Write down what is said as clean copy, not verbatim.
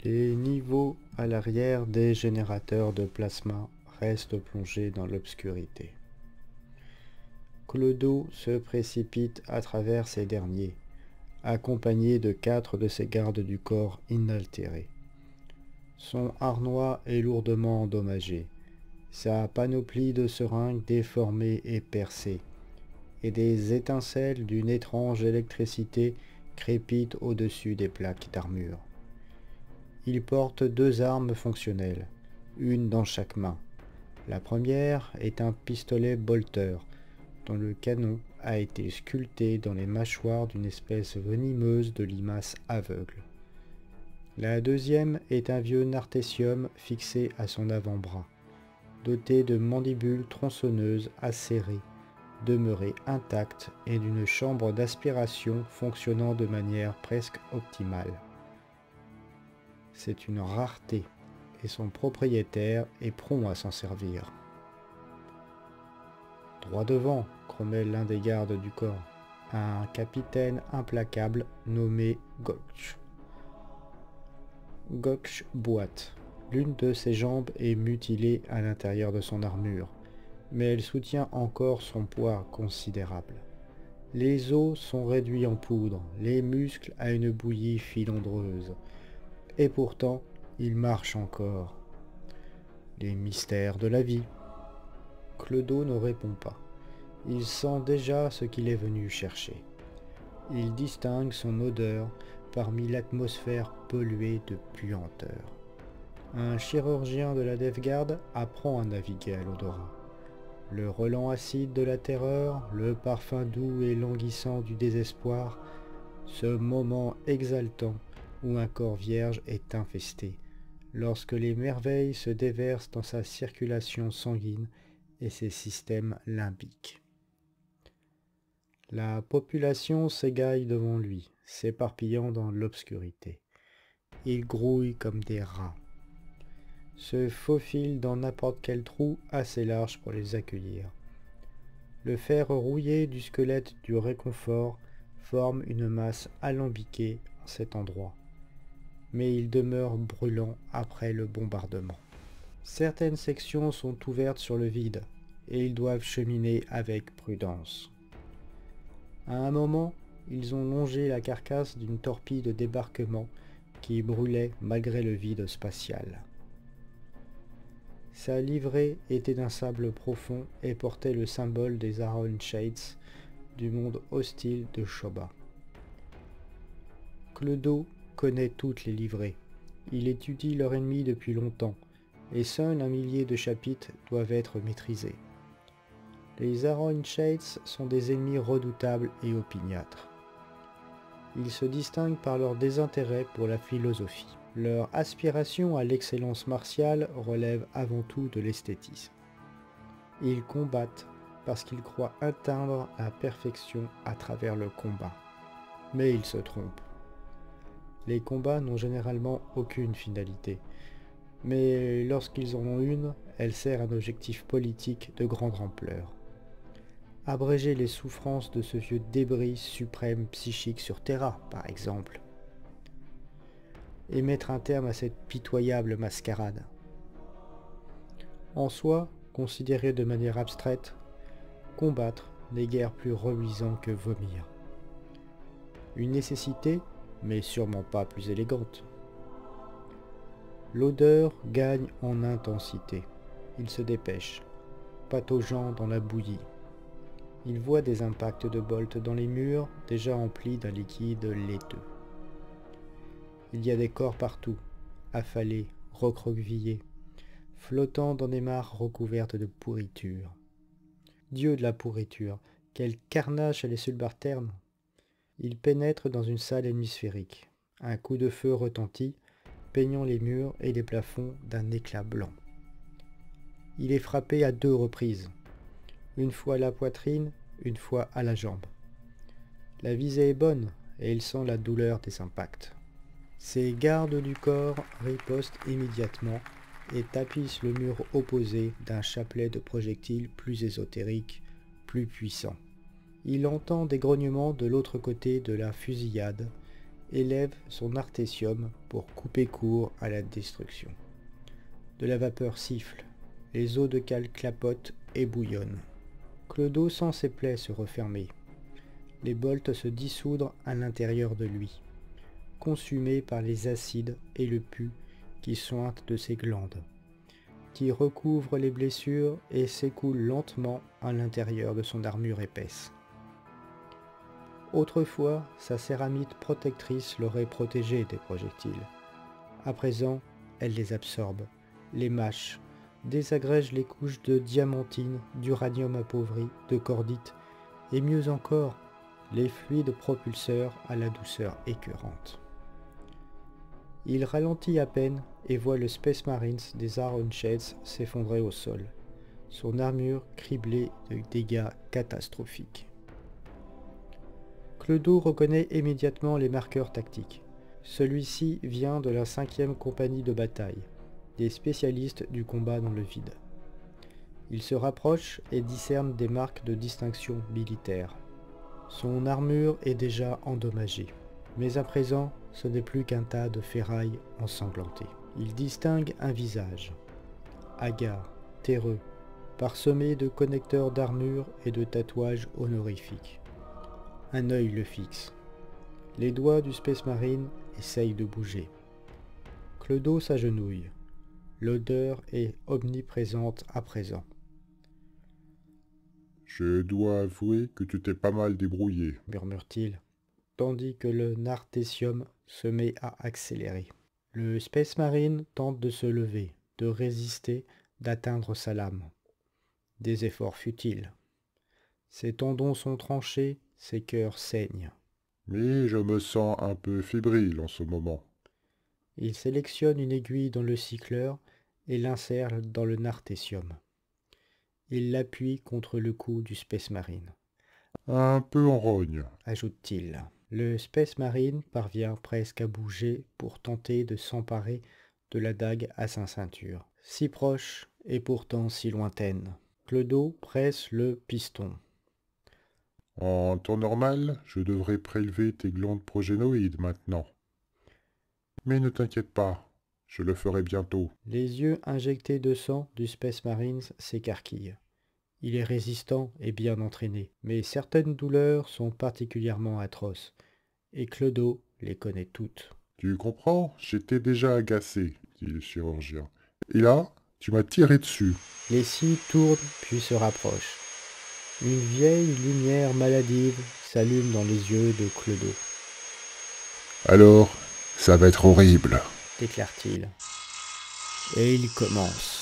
Les niveaux à l'arrière des générateurs de plasma restent plongés dans l'obscurité. Clodo se précipite à travers ces derniers, accompagné de 4 de ses gardes du corps inaltérés. Son harnois est lourdement endommagé, sa panoplie de seringues déformée et percée, et des étincelles d'une étrange électricité crépitent au-dessus des plaques d'armure. Il porte 2 armes fonctionnelles, une dans chaque main. La première est un pistolet bolter, dont le canon a été sculpté dans les mâchoires d'une espèce venimeuse de limace aveugle. La deuxième est un vieux nartésium fixé à son avant-bras, doté de mandibules tronçonneuses acérées, demeurées intactes et d'une chambre d'aspiration fonctionnant de manière presque optimale. C'est une rareté, et son propriétaire est prompt à s'en servir. Droit devant, grommelle l'un des gardes du corps, un capitaine implacable nommé Gokch. Gokch boite. L'une de ses jambes est mutilée à l'intérieur de son armure, mais elle soutient encore son poids considérable. Les os sont réduits en poudre, les muscles à une bouillie filandreuse. Et pourtant, il marche encore. Les mystères de la vie. Clodo ne répond pas. Il sent déjà ce qu'il est venu chercher. Il distingue son odeur parmi l'atmosphère polluée de puanteur. Un chirurgien de la Death Guard apprend à naviguer à l'odorat. Le relent acide de la terreur, le parfum doux et languissant du désespoir, ce moment exaltant où un corps vierge est infesté, lorsque les merveilles se déversent dans sa circulation sanguine et ses systèmes limbiques. La population s'égaille devant lui, s'éparpillant dans l'obscurité. Ils grouillent comme des rats, se faufilent dans n'importe quel trou assez large pour les accueillir. Le fer rouillé du squelette du réconfort forme une masse alambiquée en cet endroit, mais il demeure brûlant après le bombardement. Certaines sections sont ouvertes sur le vide, et ils doivent cheminer avec prudence. À un moment, ils ont longé la carcasse d'une torpille de débarquement qui brûlait malgré le vide spatial. Sa livrée était d'un sable profond et portait le symbole des Iron Shades du monde hostile de Shoba. Clodo connaît toutes les livrées. Il étudie leur ennemi depuis longtemps, et seul 1 millier de chapitres doivent être maîtrisés. Les Iron Shades sont des ennemis redoutables et opiniâtres. Ils se distinguent par leur désintérêt pour la philosophie. Leur aspiration à l'excellence martiale relève avant tout de l'esthétisme. Ils combattent parce qu'ils croient atteindre la perfection à travers le combat. Mais ils se trompent. Les combats n'ont généralement aucune finalité, mais lorsqu'ils en ont une, elle sert un objectif politique de grande ampleur. Abréger les souffrances de ce vieux débris suprême psychique sur Terra, par exemple. Et mettre un terme à cette pitoyable mascarade. En soi, considéré de manière abstraite, combattre n'est guère plus reluisant que vomir. Une nécessité, mais sûrement pas plus élégante. L'odeur gagne en intensité. Il se dépêche, pataugeant dans la bouillie. Il voit des impacts de bolts dans les murs déjà emplis d'un liquide laiteux. Il y a des corps partout, affalés, recroquevillés, flottant dans des mares recouvertes de pourriture. Dieu de la pourriture, quel carnage chez les subalternes! Il pénètre dans une salle hémisphérique. Un coup de feu retentit, peignant les murs et les plafonds d'un éclat blanc. Il est frappé à 2 reprises, une fois à la poitrine, une fois à la jambe. La visée est bonne et il sent la douleur des impacts. Ses gardes du corps ripostent immédiatement et tapissent le mur opposé d'un chapelet de projectiles plus ésotériques, plus puissants. Il entend des grognements de l'autre côté de la fusillade élève son artésium pour couper court à la destruction. De la vapeur siffle, les eaux de cale clapotent et bouillonnent. Clodo sent ses plaies se refermer, les bolts se dissoudre à l'intérieur de lui, consumés par les acides et le pus qui suintent de ses glandes, qui recouvrent les blessures et s'écoulent lentement à l'intérieur de son armure épaisse. Autrefois, sa céramide protectrice l'aurait protégé des projectiles. À présent, elle les absorbe, les mâche, désagrège les couches de diamantine, d'uranium appauvri, de cordite, et mieux encore, les fluides propulseurs à la douceur écœurante. Il ralentit à peine et voit le Space Marines des Iron Shades s'effondrer au sol, son armure criblée de dégâts catastrophiques. Clodo reconnaît immédiatement les marqueurs tactiques. Celui-ci vient de la 5e compagnie de bataille, des spécialistes du combat dans le vide. Il se rapproche et discerne des marques de distinction militaire. Son armure est déjà endommagée, mais à présent, ce n'est plus qu'un tas de ferraille ensanglantées. Il distingue un visage, hagard, terreux, parsemé de connecteurs d'armure et de tatouages honorifiques. Un œil le fixe. Les doigts du Space Marine essayent de bouger. Clodo s'agenouille. L'odeur est omniprésente à présent. Je dois avouer que tu t'es pas mal débrouillé, murmure-t-il, tandis que le nartésium se met à accélérer. Le Space Marine tente de se lever, de résister, d'atteindre sa lame. Des efforts futiles. Ses tendons sont tranchés, ses cœurs saignent. Mais je me sens un peu fébrile en ce moment. Il sélectionne une aiguille dans le cycleur et l'insère dans le nartésium. Il l'appuie contre le cou du Space Marine. Un peu en rogne, ajoute-t-il. Le Space Marine parvient presque à bouger pour tenter de s'emparer de la dague à sa ceinture. Si proche et pourtant si lointaine. Clodo presse le piston. En temps normal, je devrais prélever tes glandes progénoïdes maintenant. Mais ne t'inquiète pas, je le ferai bientôt. Les yeux injectés de sang du Space Marines s'écarquillent. Il est résistant et bien entraîné, mais certaines douleurs sont particulièrement atroces, et Clodo les connaît toutes. Tu comprends? J'étais déjà agacé, dit le chirurgien. Et là, tu m'as tiré dessus. Les scies tournent puis se rapprochent. Une vieille lumière maladive s'allume dans les yeux de Clodo. Alors, ça va être horrible, déclare-t-il. Et il commence.